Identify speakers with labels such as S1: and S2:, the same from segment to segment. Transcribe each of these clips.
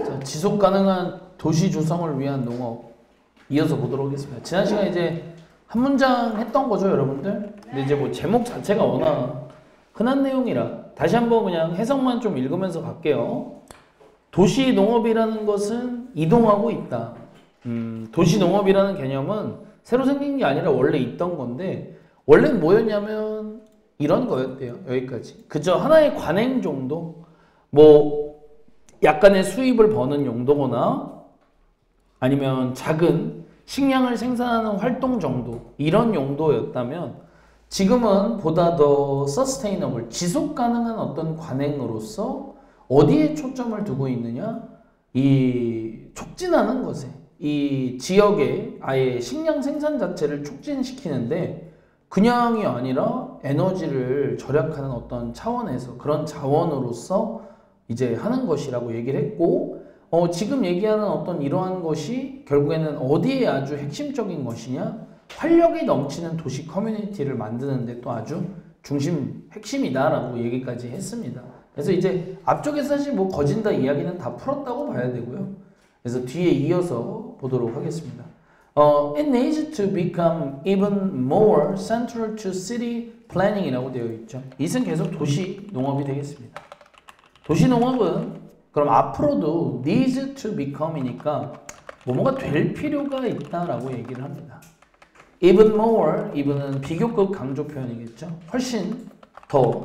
S1: 자, 지속 가능한 도시 조성을 위한 농업 이어서 보도록 하겠습니다. 지난 시간에 이제 한 문장 했던 거죠, 여러분들? 근데 이제 뭐 제목 자체가 워낙 흔한 내용이라 다시 한번 그냥 해석만 좀 읽으면서 갈게요. 도시 농업이라는 것은 이동하고 있다. 도시 농업이라는 개념은 새로 생긴 게 아니라 원래 있던 건데 원래는 뭐였냐면 이런 거였대요. 여기까지. 그저 하나의 관행 정도? 뭐 약간의 수입을 버는 용도거나 아니면 작은 식량을 생산하는 활동 정도 이런 용도였다면 지금은 보다 더 서스테이너블, 지속 가능한 어떤 관행으로서 어디에 초점을 두고 있느냐? 이 촉진하는 것에 이 지역의 아예 식량 생산 자체를 촉진시키는데 그냥이 아니라 에너지를 절약하는 어떤 차원에서 그런 자원으로서 이제 하는 것이라고 얘기를 했고 지금 얘기하는 어떤 이러한 것이 결국에는 어디에 아주 핵심적인 것이냐? 활력이 넘치는 도시 커뮤니티를 만드는 데 또 아주 핵심이다라고 얘기까지 했습니다. 그래서 이제 앞쪽에 사실 뭐 거진다 이야기는 다 풀었다고 봐야 되고요. 그래서 뒤에 이어서 보도록 하겠습니다. It needs to become even more central to city planning이라고 되어 있죠. 이것은 계속 도시 농업이 되겠습니다. 도시 농업은 그럼 앞으로도 needs to become이니까 뭐뭐가 될 필요가 있다라고 얘기를 합니다. Even more, even은 비교급 강조 표현이겠죠. 훨씬 더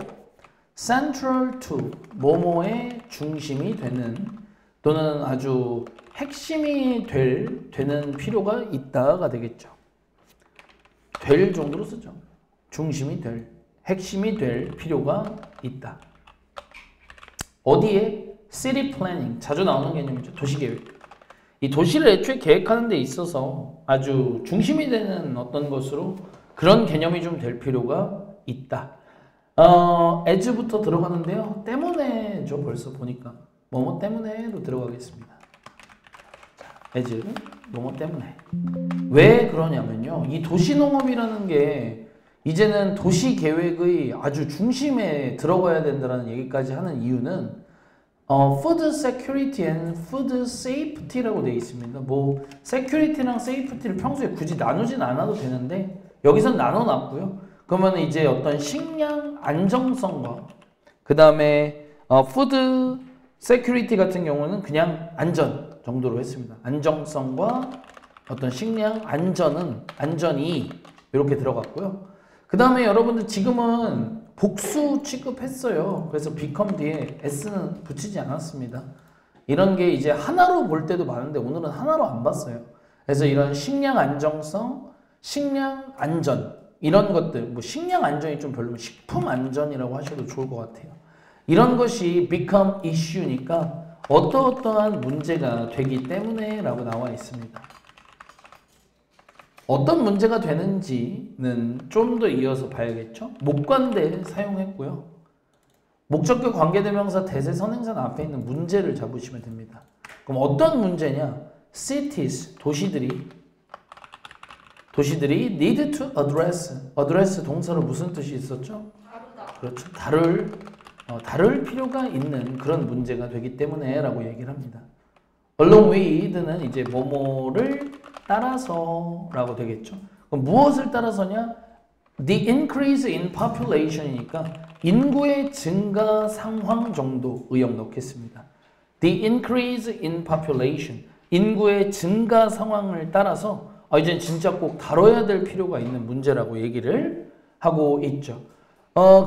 S1: central to, 뭐뭐의 중심이 되는 또는 아주 핵심이 되는 필요가 있다가 되겠죠. 될 정도로 쓰죠. 중심이 될, 핵심이 될 필요가 있다. 어디에? City planning, 자주 나오는 개념이죠. 도시계획. 이 도시를 애초에 계획하는 데 있어서 아주 중심이 되는 어떤 것으로 그런 개념이 좀 될 필요가 있다. as부터 들어가는데요. 때문에죠. 벌써 보니까. 뭐뭐 때문에로 들어가겠습니다. as, 뭐뭐 때문에. 왜 그러냐면요. 이 도시농업이라는 게 이제는 도시계획의 아주 중심에 들어가야 된다는 얘기까지 하는 이유는 food security and food safety라고 되어 있습니다. 뭐 security랑 safety를 평소에 굳이 나누진 않아도 되는데 여기선 나눠놨고요. 그러면 이제 어떤 식량 안정성과 그 다음에 food security 같은 경우는 그냥 안전 정도로 했습니다. 안정성과 어떤 식량 안전이 이렇게 들어갔고요. 그 다음에 여러분들 지금은 복수 취급했어요. 그래서 become 뒤에 s는 붙이지 않았습니다. 이런 게 이제 하나로 볼 때도 많은데 오늘은 하나로 안 봤어요. 그래서 이런 식량 안정성, 식량 안전 이런 것들, 뭐 식량 안전이 좀 별로면 식품 안전이라고 하셔도 좋을 것 같아요. 이런 것이 become issue니까 어떠한 문제가 되기 때문에 라고 나와 있습니다. 어떤 문제가 되는지는 좀 더 이어서 봐야겠죠. 목관대 사용했고요. 목적격 관계대명사 대세 선행사는 앞에 있는 문제를 잡으시면 됩니다. 그럼 어떤 문제냐? cities, 도시들이 need to address 동사로 무슨 뜻이 있었죠?
S2: 다루다.
S1: 그렇죠. 다룰 필요가 있는 그런 문제가 되기 때문에 라고 얘기를 합니다. along with는 이제 뭐뭐를 따라서 라고 되겠죠. 그럼 무엇을 따라서냐? The increase in population이니까 인구의 증가 상황 정도 의역 넣겠습니다. The increase in population, 인구의 증가 상황을 따라서 이제 진짜 꼭 다뤄야 될 필요가 있는 문제라고 얘기를 하고 있죠.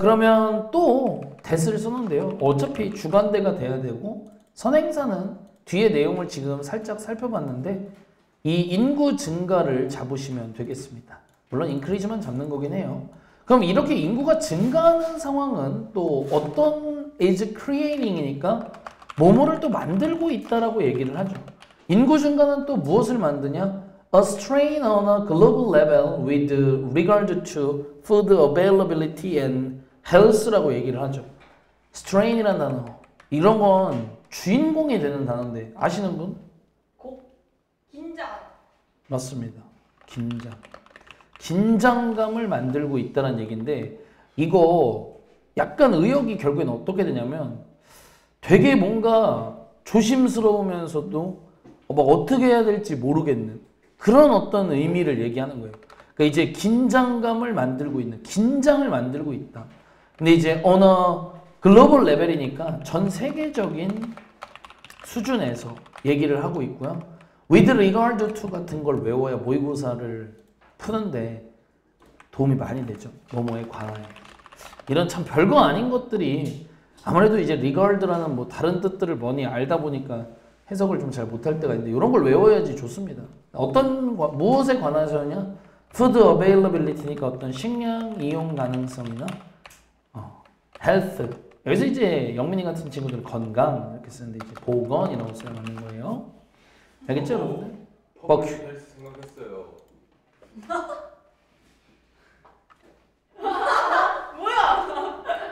S1: 그러면 또 that을 쓰는데요. 어차피 주관대가 돼야 되고 선행사는 뒤에 내용을 지금 살짝 살펴봤는데 이 인구 증가를 잡으시면 되겠습니다. 물론 increase만 잡는 거긴 해요. 그럼 이렇게 인구가 증가하는 상황은 또 어떤 is creating이니까 뭐뭐를 또 만들고 있다라고 얘기를 하죠. 인구 증가는 또 무엇을 만드냐? A strain on a global level with regard to food availability and health라고 얘기를 하죠. strain이라는 단어. 이런 건 주인공이 되는 단어인데 아시는 분?
S2: 긴장.
S1: 맞습니다. 긴장감을 만들고 있다는 얘기인데 이거 약간 의역이 결국엔 어떻게 되냐면 되게 뭔가 조심스러우면서도 막 어떻게 해야 될지 모르겠는 그런 어떤 의미를 얘기하는 거예요. 그러니까 이제 긴장감을 만들고 있는, 긴장을 만들고 있다. 근데 이제 언어 글로벌 레벨이니까 전 세계적인 수준에서 얘기를 하고 있고요. With regard to 같은 걸 외워야 모의고사를 푸는데 도움이 많이 되죠. 뭐뭐에 관하여. 이런 참 별거 아닌 것들이 아무래도 이제 regard라는 뭐 다른 뜻들을 많이 알다 보니까 해석을 좀 잘 못할 때가 있는데 이런 걸 외워야지 좋습니다. 무엇에 관해서냐? Food availability니까 어떤 식량 이용 가능성이나 health. 여기서 이제 영민이 같은 친구들은 건강 이렇게 쓰는데 이제 보건이라고 써야 맞는 거예요. 알겠죠, 여러분들?
S3: 퍼블릭 헬스 생각했어요.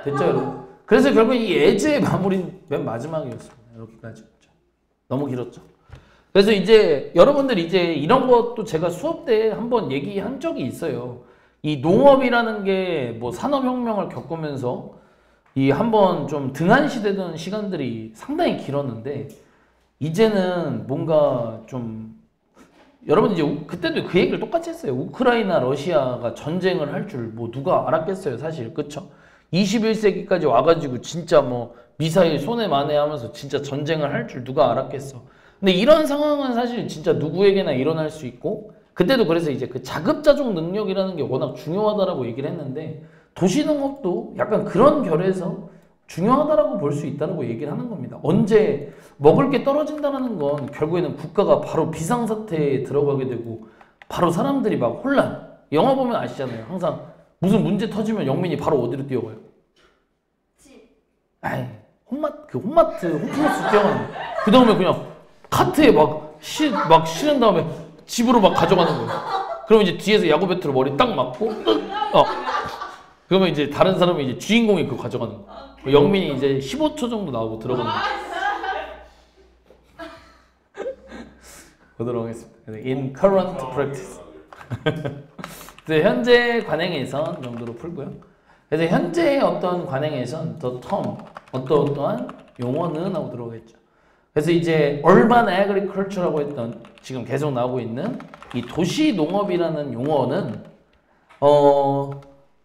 S1: 됐죠, 여러분? 그래서 결국 이 예제의 마무리는 맨 마지막이었습니다. 이렇게까지였죠. 너무 길었죠. 그래서 이제 여러분들 이제 이런 것도 제가 수업 때 한번 얘기한 적이 있어요. 이 농업이라는 게 뭐 산업혁명을 겪으면서 이 한번 좀 등한시되던 시간들이 상당히 길었는데 이제는 뭔가 좀 여러분 이제 그때도 그 얘기를 똑같이 했어요. 우크라이나 러시아가 전쟁을 할 줄 뭐 누가 알았겠어요, 사실. 그쵸? 21세기까지 와가지고 진짜 뭐 미사일 손에 만에 하면서 진짜 전쟁을 할 줄 누가 알았겠어. 근데 이런 상황은 사실 진짜 누구에게나 일어날 수 있고 그때도 그래서 이제 그 자급자족 능력이라는 게 워낙 중요하다라고 얘기를 했는데 도시농업도 약간 그런 결에서 중요하다라고 볼 수 있다라고 얘기를 하는 겁니다. 언제 먹을 게 떨어진다는 건 결국에는 국가가 바로 비상사태에 들어가게 되고 바로 사람들이 막 혼란. 영화 보면 아시잖아요. 항상 무슨 문제 터지면 영민이 바로 어디로 뛰어가요?
S2: 집.
S1: 아이, 홈마트, 홈플러스 뛰어가는 거예요. 그 다음에 그냥 카트에 막 실은 다음에 집으로 막 가져가는 거예요. 그러면 이제 뒤에서 야구 배트로 머리 딱 맞고, 그러면 이제 다른 사람이 이제 주인공이 그거 가져가는 거예요. 영민이 이제 15초 정도 나오고 들어가는 거예요. 보도록 하겠습니다. In current practice. 현재 관행에선 정도로 풀고요. 그래서 현재의 어떤 관행에선 the term, 어떠한 용어는 하고 들어오겠죠. 그래서 이제 urban agriculture라고 했던 지금 계속 나오고 있는 이 도시 농업이라는 용어는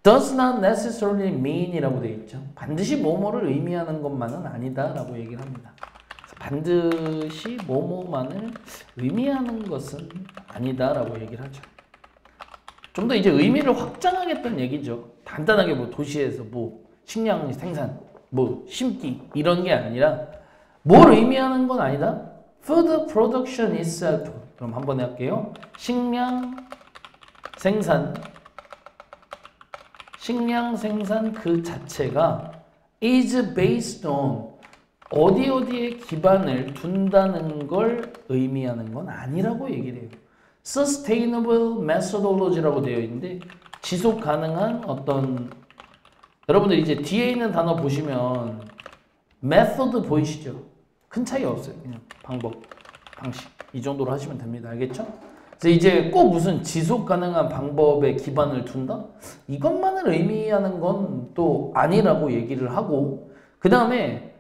S1: does not necessarily mean이라고 되어 있죠. 반드시 뭐뭐를 의미하는 것만은 아니다라고 얘기를 합니다. 그래서 반드시 뭐뭐만을 의미하는 것은 아니다라고 얘기를 하죠. 좀 더 이제 의미를 확장하겠다는 얘기죠. 간단하게 뭐 도시에서 뭐 식량 생산, 뭐 심기 이런 게 아니라 뭘 의미하는 건 아니다. Food production itself. 그럼 한번 해볼게요. 식량 생산 그 자체가 is based on 어디에 기반을 둔다는 걸 의미하는 건 아니라고 얘기를 해요. Sustainable methodology라고 되어 있는데 지속 가능한 어떤 여러분들 이제 뒤에 있는 단어 보시면 method 보이시죠? 큰 차이 없어요. 그냥 방법, 방식 이 정도로 하시면 됩니다. 알겠죠? 그래서 이제 꼭 무슨 지속 가능한 방법에 기반을 둔다? 이것만을 의미하는 건 또 아니라고 얘기를 하고 그 다음에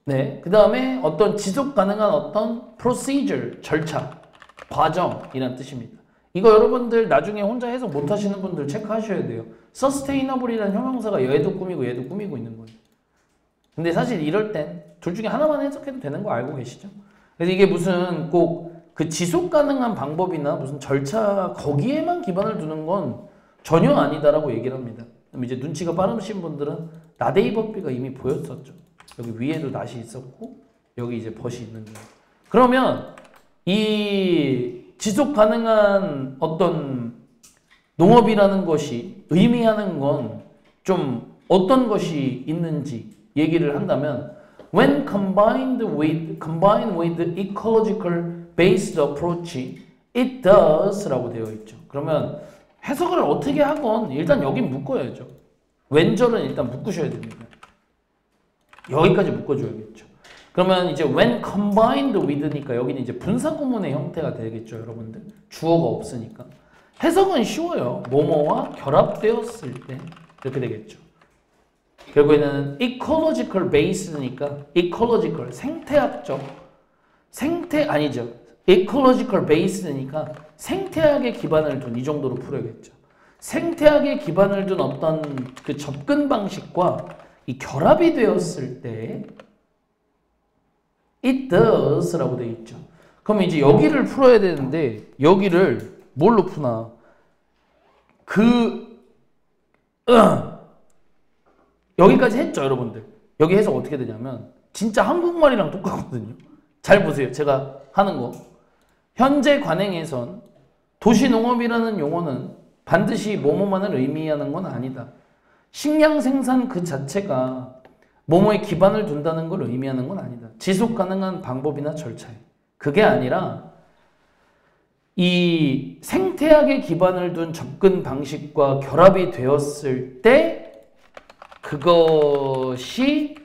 S1: 네, 그 다음에 어떤 지속 가능한 어떤 procedure, 절차, 과정이란 뜻입니다. 이거 여러분들 나중에 혼자 해석 못 하시는 분들 체크하셔야 돼요. sustainable이라는 형용사가 얘도 꾸미고 얘도 꾸미고 있는 거예요. 근데 사실 이럴 땐 둘 중에 하나만 해석해도 되는 거 알고 계시죠? 그래서 이게 무슨 꼭 그 지속 가능한 방법이나 무슨 절차 거기에만 기반을 두는 건 전혀 아니다라고 얘기를 합니다. 그럼 이제 눈치가 빠르신 분들은 나데이 법비가 이미 보였었죠. 여기 위에도 낫이 있었고 여기 이제 벗이 있는 거예요. 그러면 이 지속 가능한 어떤 농업이라는 것이 의미하는 건 좀 어떤 것이 있는지 얘기를 한다면 when combined with ecological based approach it does 라고 되어 있죠. 그러면 해석을 어떻게 하건 일단 여긴 묶어야죠. when절은 일단 묶으셔야 됩니다. 여기까지 묶어줘야겠죠. 그러면 이제 when combined with니까 여기는 이제 분사구문의 형태가 되겠죠, 여러분들. 주어가 없으니까. 해석은 쉬워요. 뭐뭐와 결합되었을 때 이렇게 되겠죠. 결국에는 ecological base니까 ecological 생태학적 아니죠. ecological base니까 생태학에 기반을 둔 이 정도로 풀어야겠죠. 생태학에 기반을 둔 어떤 그 접근 방식과 이 결합이 되었을 때 it does라고 되어 있죠. 그럼 이제 여기를 풀어야 되는데 여기를 뭘로 푸나? 여기까지 했죠, 여러분들. 여기 해석 어떻게 되냐면 진짜 한국말이랑 똑같거든요. 잘 보세요. 제가 하는 거. 현재 관행에선 도시농업이라는 용어는 반드시 뭐뭐만을 의미하는 건 아니다. 식량 생산 그 자체가 뭐뭐에 기반을 둔다는 걸 의미하는 건 아니다. 지속 가능한 방법이나 절차에. 그게 아니라 이 생태학에 기반을 둔 접근 방식과 결합이 되었을 때 그것이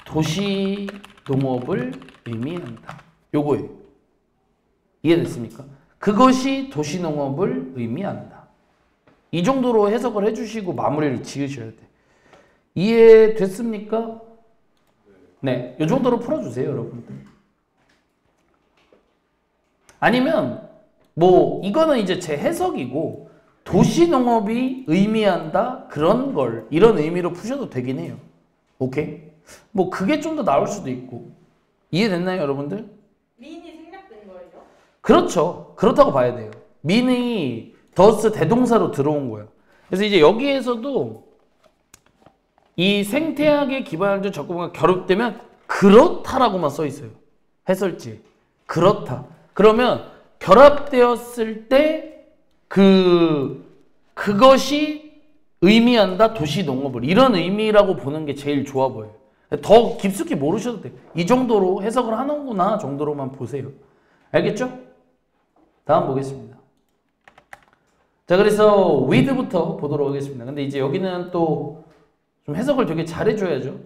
S1: 도시 농업을 의미한다. 요거예요. 이해됐습니까? 그것이 도시 농업을 의미한다. 이 정도로 해석을 해주시고 마무리를 지으셔야 돼. 이해됐습니까? 네, 이 정도로 풀어주세요, 여러분들. 아니면 뭐 이거는 이제 제 해석이고 도시 농업이 의미한다 그런 걸 이런 의미로 푸셔도 되긴 해요. 오케이? 뭐 그게 좀 더 나올 수도 있고. 이해됐나요, 여러분들?
S2: 미인이 생략된 거예요?
S1: 그렇죠. 그렇다고 봐야 돼요. 민이 더스 대동사로 들어온 거예요. 그래서 이제 여기에서도 이 생태학에 기반을 둔 접근과 결합되면 그렇다라고만 써 있어요. 해설지. 그렇다. 그러면 결합되었을 때 그것이 의미한다 도시 농업을 이런 의미라고 보는 게 제일 좋아 보여요. 더 깊숙이 모르셔도 돼요. 이 정도로 해석을 하는구나 정도로만 보세요. 알겠죠? 다음 보겠습니다. 자, 그래서 with부터 보도록 하겠습니다. 근데 이제 여기는 또 좀 해석을 되게 잘해줘야죠.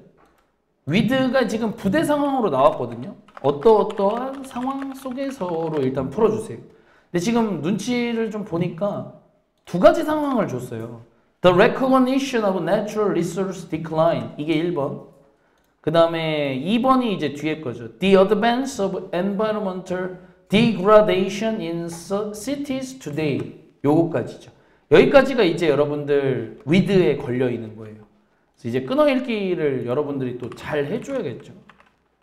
S1: with가 지금 부대 상황으로 나왔거든요. 어떠한 상황 속에서로 일단 풀어주세요. 근데 지금 눈치를 좀 보니까 두 가지 상황을 줬어요. The recognition of natural resource decline. 이게 1번. 그 다음에 2번이 이제 뒤에 거죠. The advance of environmental degradation in cities today. 요거까지죠. 여기까지가 이제 여러분들 with에 걸려 있는 거예요. 그래서 이제 끊어읽기를 여러분들이 또 잘 해줘야겠죠.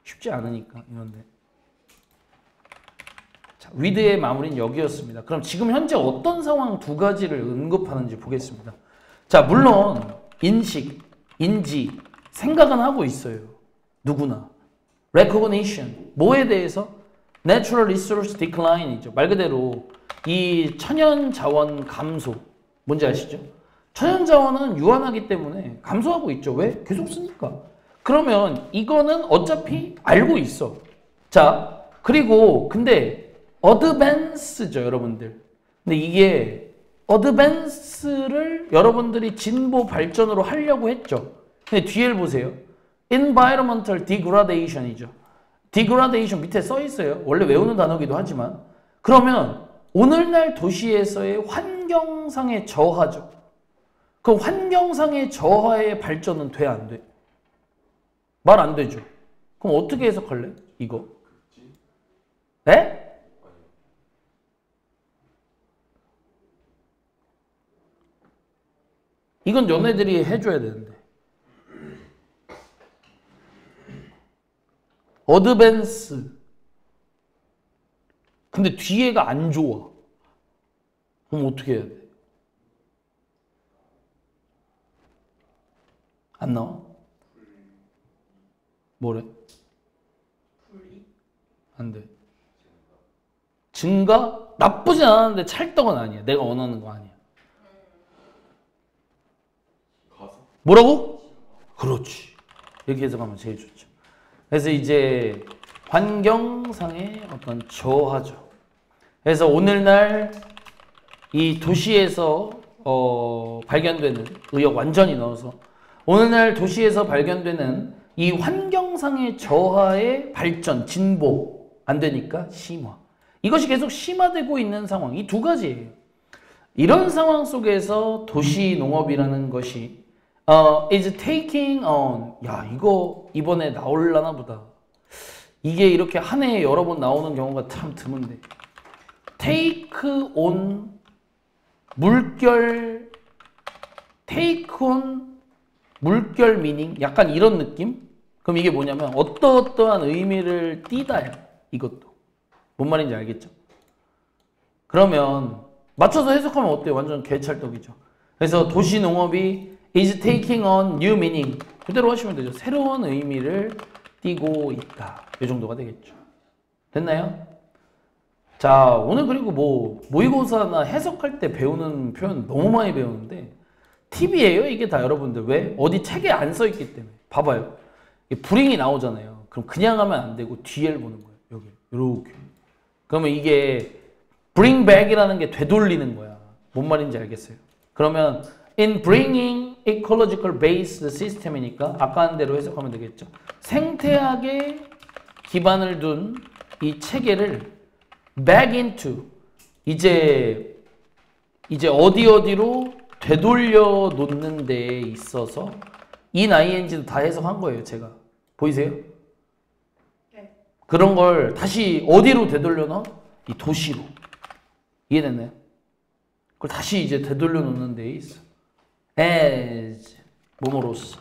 S1: 쉽지 않으니까 이런데. 자, with의 마무리는 여기였습니다. 그럼 지금 현재 어떤 상황 두 가지를 언급하는지 보겠습니다. 자, 물론 인식, 인지, 생각은 하고 있어요. 누구나. recognition, 뭐에 대해서? natural resource decline이죠. 말 그대로 이 천연 자원 감소. 뭔지 아시죠? 천연 자원은 유한하기 때문에 감소하고 있죠. 왜? 계속 쓰니까. 그러면 이거는 어차피 알고 있어. 자, 그리고 근데 advance죠, 여러분들. 근데 이게 advance를 여러분들이 진보 발전으로 하려고 했죠. 근데 뒤를 보세요. environmental degradation이죠. degradation 밑에 써 있어요. 원래 외우는 단어기도 하지만. 그러면 오늘날 도시에서의 환경상의 저하죠. 그 환경상의 저하의 발전은 돼, 안 돼? 말 안 되죠. 그럼 어떻게 해석할래? 이거. 네? 이건 너네들이 해줘야 되는데. 어드밴스. 근데 뒤에가 안 좋아. 그럼 어떻게 해야 돼? 안 나와? 뭐래? 안 돼. 증가? 나쁘진 않았는데 찰떡은 아니야. 내가 원하는 거 아니야. 뭐라고? 그렇지. 이렇게 해석하면 제일 좋죠. 그래서 이제 환경상의 어떤 저하죠. 그래서 오늘날 이 도시에서 발견되는 의역 완전히 넣어서 오늘날 도시에서 발견되는 이 환경상의 저하의 발전, 진보 안 되니까 심화. 이것이 계속 심화되고 있는 상황. 이 두 가지예요. 이런 상황 속에서 도시 농업이라는 것이 is taking on. 야, 이거 이번에 나올라나 보다. 이게 이렇게 한 해에 여러 번 나오는 경우가 참 드문데. take on 물결, take on 물결 미닝? 약간 이런 느낌? 그럼 이게 뭐냐면 어떠어떠한 의미를 띠다야. 이것도. 뭔 말인지 알겠죠? 그러면 맞춰서 해석하면 어때요? 완전 개찰떡이죠. 그래서 도시농업이 is taking on new meaning. 그대로 하시면 되죠. 새로운 의미를 띠고 있다. 이 정도가 되겠죠. 됐나요? 자, 오늘 그리고 뭐 모의고사나 해석할 때 배우는 표현 너무 많이 배우는데 팁이에요. 이게 다 여러분들. 왜? 어디 책에 안 써 있기 때문에. 봐봐요. 브링이 나오잖아요. 그럼 그냥 하면 안 되고 뒤에를 보는 거예요. 여기 이렇게. 그러면 이게 bring back이라는 게 되돌리는 거야. 뭔 말인지 알겠어요? 그러면 in bringing ecological based system이니까 아까 한 대로 해석하면 되겠죠. 생태학에 기반을 둔 이 체계를 back into 이제 어디로 되돌려 놓는 데에 있어서 ing도 다 해석한 거예요. 제가 보이세요?
S2: 네.
S1: 그런 걸 다시 어디로 되돌려 넣어? 이 도시로. 이해됐나요? 그걸 다시 이제 되돌려 놓는 데에 있어. as 뭐로서?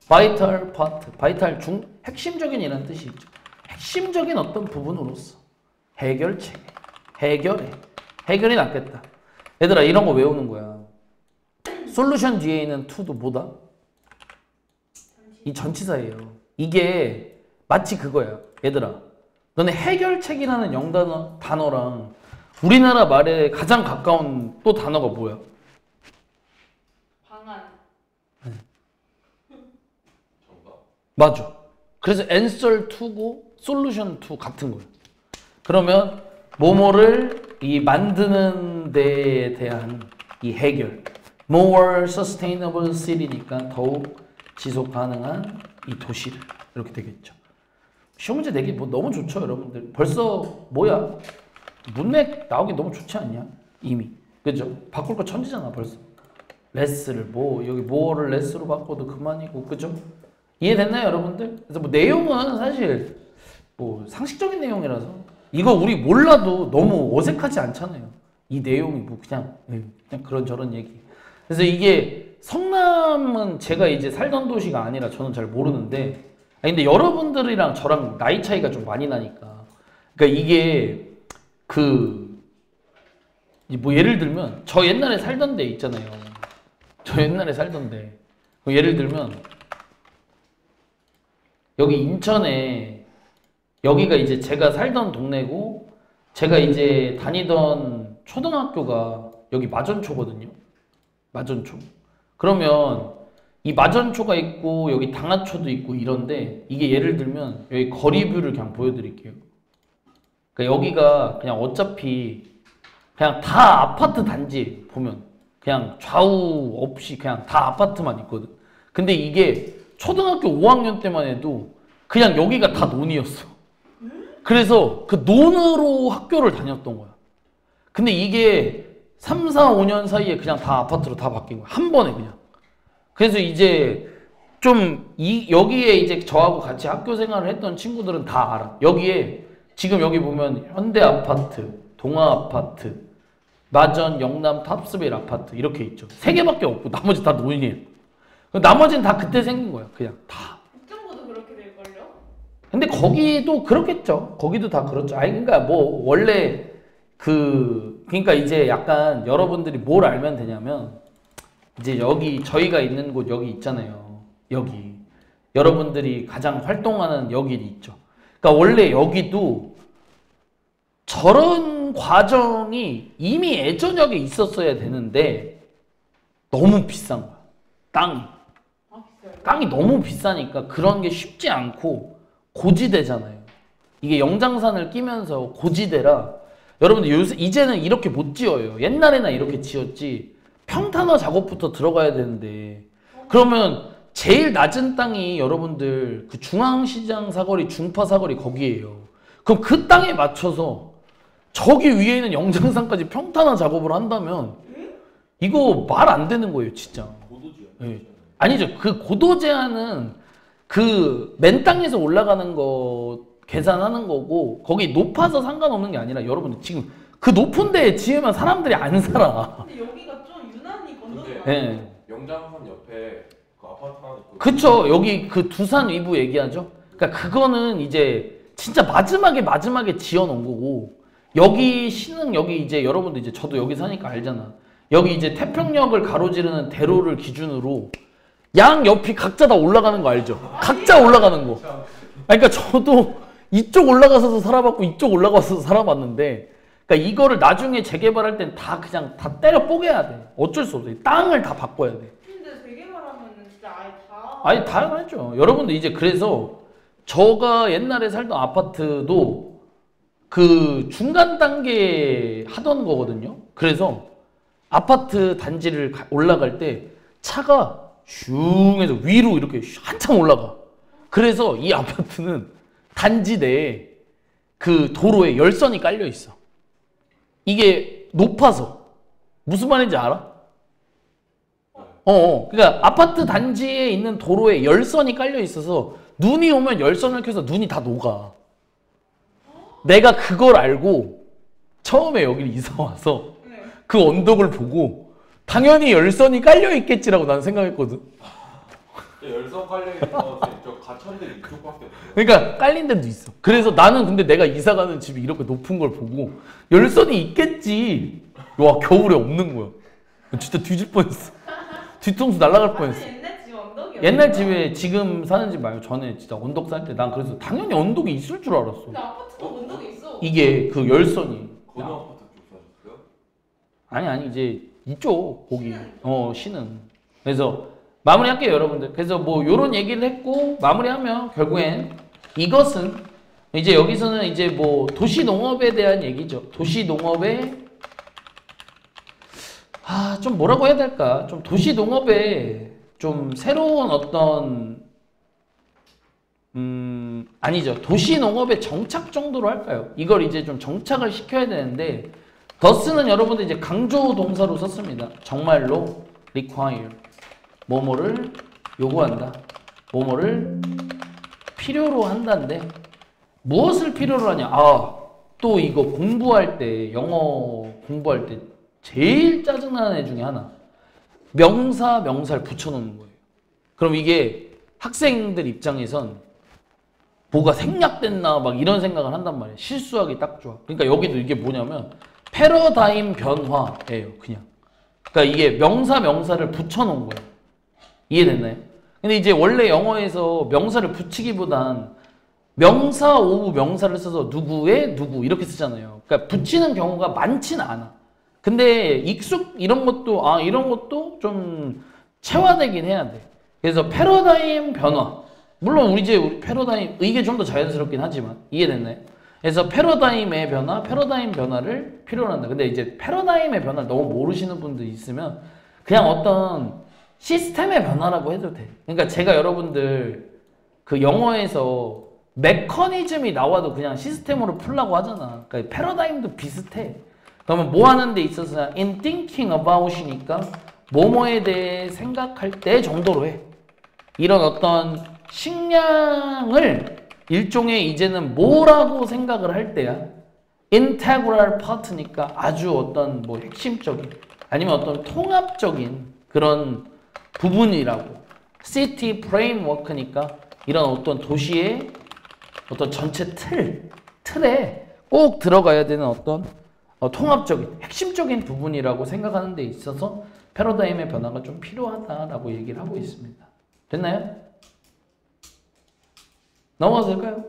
S1: vital part. vital 핵심적인이라는 뜻이 있죠. 핵심적인 어떤 부분으로서 해결책. 해결이 낫겠다. 얘들아 이런 거 외우는 거야. 솔루션 뒤에 있는 to도 뭐다? 이 전치사예요. 이게 마치 그거야. 얘들아 너네 해결책이라는 단어랑 우리나라 말에 가장 가까운 또 단어가 뭐야?
S2: 방안.
S3: 정답.
S1: 맞아. 그래서 answer to고 solution to 같은 거예요. 그러면 뭐뭐를 이 만드는 데에 대한 이 해결. more sustainable city니까 더욱 지속 가능한 이 도시를 이렇게 되겠죠. 시험 문제 내기 뭐 너무 좋죠, 여러분들. 벌써 뭐야? 문맥 나오기 너무 좋지 않냐? 이미. 그죠? 바꿀 거 천지잖아, 벌써. 레스를 여기 뭐를 레스로 바꿔도 그만이고, 그죠? 이해됐나요, 여러분들? 그래서 뭐 내용은 사실 뭐 상식적인 내용이라서 이거 우리 몰라도 너무 어색하지 않잖아요. 이 내용이 뭐 그냥 그런 얘기. 그래서 이게 성남은 제가 이제 살던 도시가 아니라 저는 잘 모르는데, 근데 여러분들이랑 저랑 나이 차이가 좀 많이 나니까, 그러니까 이게 뭐 예를 들면 저 옛날에 살던 데 있잖아요. 저 옛날에 살던 데 예를 들면 여기 인천에 여기가 이제 제가 살던 동네고 제가 이제 다니던 초등학교가 여기 마전초거든요. 마전초. 그러면 이 마전초가 있고 여기 당하초도 있고 이런데 이게 예를 들면 여기 거리뷰를 그냥 보여드릴게요. 그러니까 여기가 그냥 어차피 그냥 다 아파트 단지 보면 그냥 좌우 없이 그냥 다 아파트만 있거든. 근데 이게 초등학교 5학년 때만 해도 그냥 여기가 다 논이었어. 그래서 그 논으로 학교를 다녔던 거야. 근데 이게 3, 4, 5년 사이에 그냥 다 아파트로 다 바뀐 거야. 한 번에 그냥. 그래서 이제 좀 여기에 이제 저하고 같이 학교 생활을 했던 친구들은 다 알아. 여기에 지금 여기 보면 현대 아파트, 동아 아파트, 마전, 영남, 탑스베일 아파트 이렇게 있죠. 3개밖에 없고 나머지 다 논이에요. 나머지는 다 그때 생긴 거야. 그냥 다.
S2: 국정고도 그렇게 될걸요?
S1: 근데 거기도 그렇겠죠. 거기도 다 그렇죠. 아니 그러니까 뭐 원래 그러니까 이제 약간 여러분들이 뭘 알면 되냐면 이제 여기 저희가 있는 곳 여기 있잖아요. 여기 여러분들이 가장 활동하는 여기 있죠. 그러니까 원래 여기도 저런 과정이 이미 예전역에 있었어야 되는데 너무 비싼 거야. 땅이.
S2: 아, 비싸요?
S1: 땅이 너무 비싸니까 그런 게 쉽지 않고 고지대잖아요. 이게 영장산을 끼면서 고지대라 여러분들 요새 이제는 이렇게 못 지어요. 옛날에나 이렇게 지었지. 평탄화 작업부터 들어가야 되는데 그러면 제일 낮은 땅이 여러분들 그 중앙시장 사거리, 중파 사거리 거기에요. 그럼 그 땅에 맞춰서 저기 위에 있는 영장산까지 평탄화 작업을 한다면 이거 말 안 되는 거예요, 진짜.
S3: 못
S1: 예. 아니죠. 그 고도 제한은 그 맨 땅에서 올라가는 거 계산하는 거고 거기 높아서 상관없는 게 아니라 여러분들 지금 그 높은 데에 지으면 사람들이 안 살아.
S2: 근데 여기가 좀 유난히 건너서
S3: 근데
S1: 예.
S3: 영장산 옆에 그 아파트 하나 있거든요.
S1: 그쵸. 여기 그 두산 위브 얘기하죠. 그러니까 그거는 이제 진짜 마지막에 지어놓은 거고 여기 신흥 여기 이제 여러분들 이제 저도 여기 사니까 알잖아. 여기 이제 태평역을 가로지르는 대로를 기준으로 양 옆이 각자 다 올라가는 거 알죠? 각자 올라가는 거. 아니, 그러니까 저도 이쪽 올라가서도 살아봤고 이쪽 올라가서도 살아봤는데 그러니까 이거를 나중에 재개발할 땐 다 그냥 다 때려 뽀개야 돼. 어쩔 수 없어. 땅을 다 바꿔야 돼.
S2: 근데 재개발하면은 진짜 아예 다
S1: 아니 당연하죠. 여러분들 이제 그래서 저가 옛날에 살던 아파트도 그 중간 단계 하던 거거든요. 그래서 아파트 단지를 올라갈 때 차가 슝 해서 위로 이렇게 한참 올라가. 그래서 이 아파트는 단지 내에 그 도로에 열선이 깔려 있어. 이게 높아서. 무슨 말인지 알아? 그러니까 아파트 단지에 있는 도로에 열선이 깔려 있어서 눈이 오면 열선을 켜서 눈이 다 녹아. 내가 그걸 알고 처음에 여기를 이사 와서
S2: 네.
S1: 그 언덕을 보고 당연히 열선이 깔려 있겠지라고 나는 생각했거든.
S3: 열선 깔려있는 저 가천대 이쪽밖에 없어요.
S1: 그러니까 깔린 데도 있어. 그래서 나는 근데 내가 이사 가는 집이 이렇게 높은 걸 보고 열선이 있겠지. 와, 겨울에 없는 거야. 진짜 뒤질 뻔했어. 뒤통수 날아갈 뻔했어.
S2: 옛날 집 언덕이었어.
S1: 옛날 집에 지금 사는 집 말고 전에 진짜 언덕 살 때 난 그래서 당연히 언덕이 있을 줄 알았어.
S2: 근데 아파트도 언덕에 있어.
S1: 이게 그 열선이.
S3: 건너 아파트 쪽 사셨어요?
S1: 아니 이제 이쪽 거기 신은. 그래서 마무리할게요 여러분들. 그래서 뭐 요런 얘기를 했고 마무리하면 결국엔 이것은 이제 여기서는 이제 뭐 도시 농업에 대한 얘기죠. 도시 농업에 좀 뭐라고 해야 될까? 좀 도시 농업에 좀 새로운 어떤 아니죠. 도시 농업의 정착 정도로 할까요? 이걸 이제 좀 정착을 시켜야 되는데 더스는 여러분들 이제 강조 동사로 썼습니다. 정말로 require 뭐뭐를 요구한다. 뭐뭐를 필요로 한다는데 무엇을 필요로 하냐? 또 이거 공부할 때 영어 공부할 때 제일 짜증나는 애 중에 하나. 명사를 붙여놓는 거예요. 그럼 이게 학생들 입장에선 뭐가 생략됐나 막 이런 생각을 한단 말이에요. 실수하기 딱 좋아. 그러니까 여기도 이게 뭐냐면 패러다임 변화예요. 그냥. 그러니까 이게 명사를 붙여놓은 거예요. 이해됐나요? 근데 이제 원래 영어에서 명사를 붙이기보단 명사 오브 명사를 써서 누구의 누구 이렇게 쓰잖아요. 그러니까 붙이는 경우가 많지는 않아. 근데 이런 것도 좀 체화되긴 해야 돼. 그래서 패러다임 변화. 물론 우리 패러다임 이게 좀 더 자연스럽긴 하지만 이해됐나요? 그래서 패러다임의 변화, 패러다임 변화를 필요로 한다. 근데 이제 패러다임의 변화를 너무 모르시는 분들 있으면 그냥 어떤 시스템의 변화라고 해도 돼. 그러니까 제가 여러분들 그 영어에서 메커니즘이 나와도 그냥 시스템으로 풀라고 하잖아. 그러니까 패러다임도 비슷해. 그러면 뭐 하는 데 있어서 in thinking about이니까 뭐뭐에 대해 생각할 때 정도로 해. 이런 어떤 식량을 일종의 이제는 뭐라고 생각을 할 때야. integral part니까 아주 어떤 뭐 핵심적인 아니면 어떤 통합적인 그런 부분이라고. city framework니까 이런 어떤 도시의 어떤 전체 틀에 꼭 들어가야 되는 어떤 통합적인 핵심적인 부분이라고 생각하는 데 있어서 패러다임의 변화가 좀 필요하다라고 얘기를 하고 있습니다. 됐나요? 넘어가도 될까요?